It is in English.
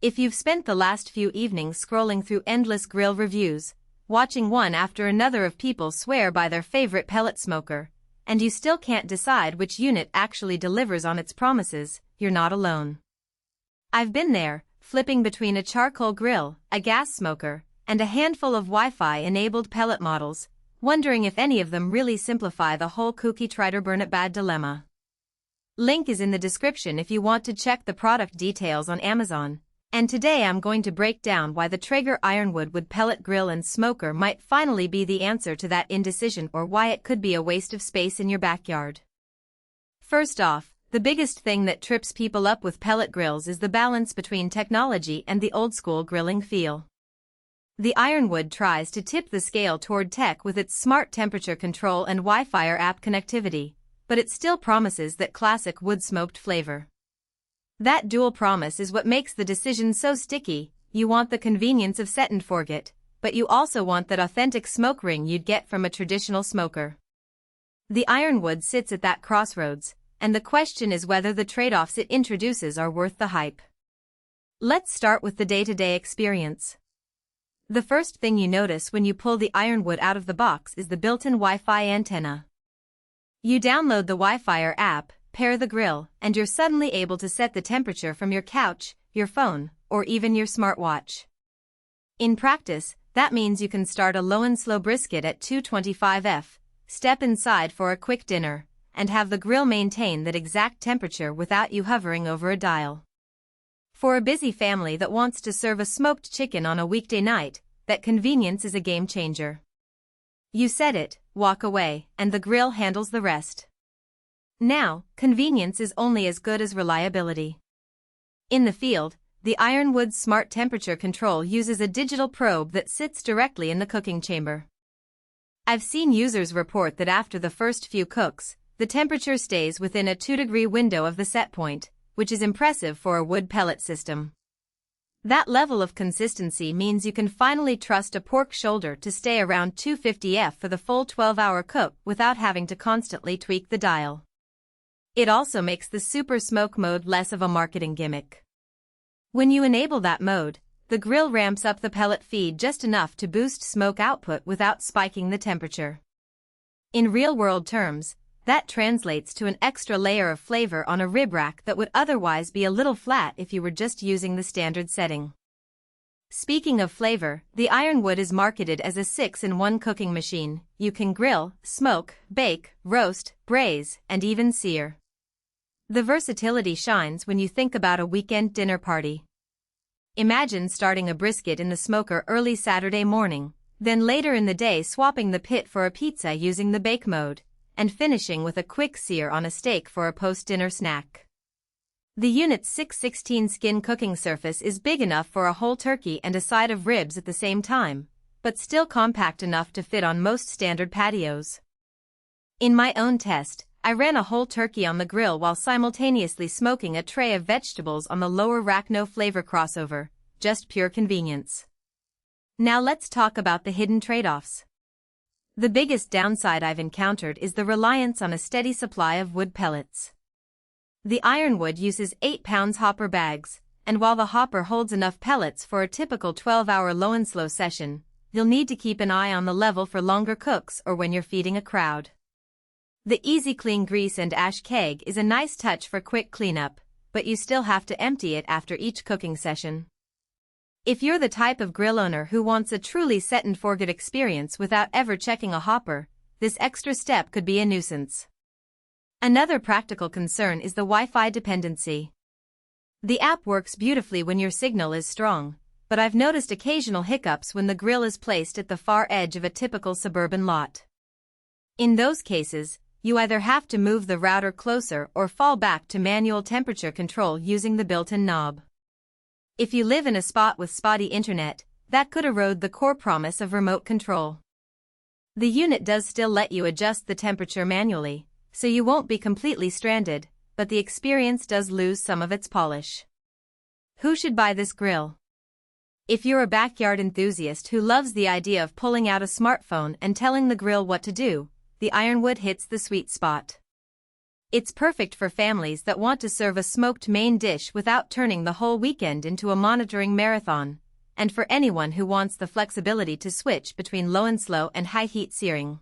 If you've spent the last few evenings scrolling through endless grill reviews, watching one after another of people swear by their favorite pellet smoker, and you still can't decide which unit actually delivers on its promises, you're not alone. I've been there, flipping between a charcoal grill, a gas smoker, and a handful of Wi-Fi-enabled pellet models, wondering if any of them really simplify the whole cookie Traeger burn it bad dilemma. Link is in the description if you want to check the product details on Amazon. And today I'm going to break down why the Traeger Ironwood wood pellet grill and smoker might finally be the answer to that indecision, or why it could be a waste of space in your backyard. First off, the biggest thing that trips people up with pellet grills is the balance between technology and the old-school grilling feel. The Ironwood tries to tip the scale toward tech with its smart temperature control and WiFIRE app connectivity, but it still promises that classic wood-smoked flavor. That dual promise is what makes the decision so sticky. You want the convenience of set and forget, but you also want that authentic smoke ring you'd get from a traditional smoker. The Ironwood sits at that crossroads, and the question is whether the trade-offs it introduces are worth the hype. Let's start with the day-to-day experience. The first thing you notice when you pull the Ironwood out of the box is the built-in Wi-Fi antenna. You download the WiFIRE app, pair the grill, and you're suddenly able to set the temperature from your couch, your phone, or even your smartwatch. In practice, that means you can start a low and slow brisket at 225°F, step inside for a quick dinner, and have the grill maintain that exact temperature without you hovering over a dial. For a busy family that wants to serve a smoked chicken on a weekday night, that convenience is a game changer. You set it, walk away, and the grill handles the rest. Now, convenience is only as good as reliability. In the field, the Ironwood's smart temperature control uses a digital probe that sits directly in the cooking chamber. I've seen users report that after the first few cooks, the temperature stays within a 2-degree window of the set point, which is impressive for a wood pellet system. That level of consistency means you can finally trust a pork shoulder to stay around 250°F for the full 12-hour cook without having to constantly tweak the dial. It also makes the super smoke mode less of a marketing gimmick. When you enable that mode, the grill ramps up the pellet feed just enough to boost smoke output without spiking the temperature. In real-world terms, that translates to an extra layer of flavor on a rib rack that would otherwise be a little flat if you were just using the standard setting. Speaking of flavor, the Ironwood is marketed as a 6-in-1 cooking machine. You can grill, smoke, bake, roast, braise, and even sear. The versatility shines when you think about a weekend dinner party. Imagine starting a brisket in the smoker early Saturday morning, then later in the day swapping the pit for a pizza using the bake mode, and finishing with a quick sear on a steak for a post-dinner snack. The unit's 6/16 skin cooking surface is big enough for a whole turkey and a side of ribs at the same time, but still compact enough to fit on most standard patios. In my own test, I ran a whole turkey on the grill while simultaneously smoking a tray of vegetables on the lower rack. No flavor crossover, just pure convenience. Now let's talk about the hidden trade-offs. The biggest downside I've encountered is the reliance on a steady supply of wood pellets. The Ironwood uses 8-pound hopper bags, and while the hopper holds enough pellets for a typical 12-hour low and slow session, you'll need to keep an eye on the level for longer cooks or when you're feeding a crowd. The Easy Clean grease and ash keg is a nice touch for quick cleanup, but you still have to empty it after each cooking session. If you're the type of grill owner who wants a truly set-and-forget experience without ever checking a hopper, this extra step could be a nuisance. Another practical concern is the Wi-Fi dependency. The app works beautifully when your signal is strong, but I've noticed occasional hiccups when the grill is placed at the far edge of a typical suburban lot. In those cases, you either have to move the router closer or fall back to manual temperature control using the built-in knob. If you live in a spot with spotty internet, that could erode the core promise of remote control. The unit does still let you adjust the temperature manually, so you won't be completely stranded, but the experience does lose some of its polish. Who should buy this grill? If you're a backyard enthusiast who loves the idea of pulling out a smartphone and telling the grill what to do, the Ironwood hits the sweet spot. It's perfect for families that want to serve a smoked main dish without turning the whole weekend into a monitoring marathon, and for anyone who wants the flexibility to switch between low and slow and high heat searing.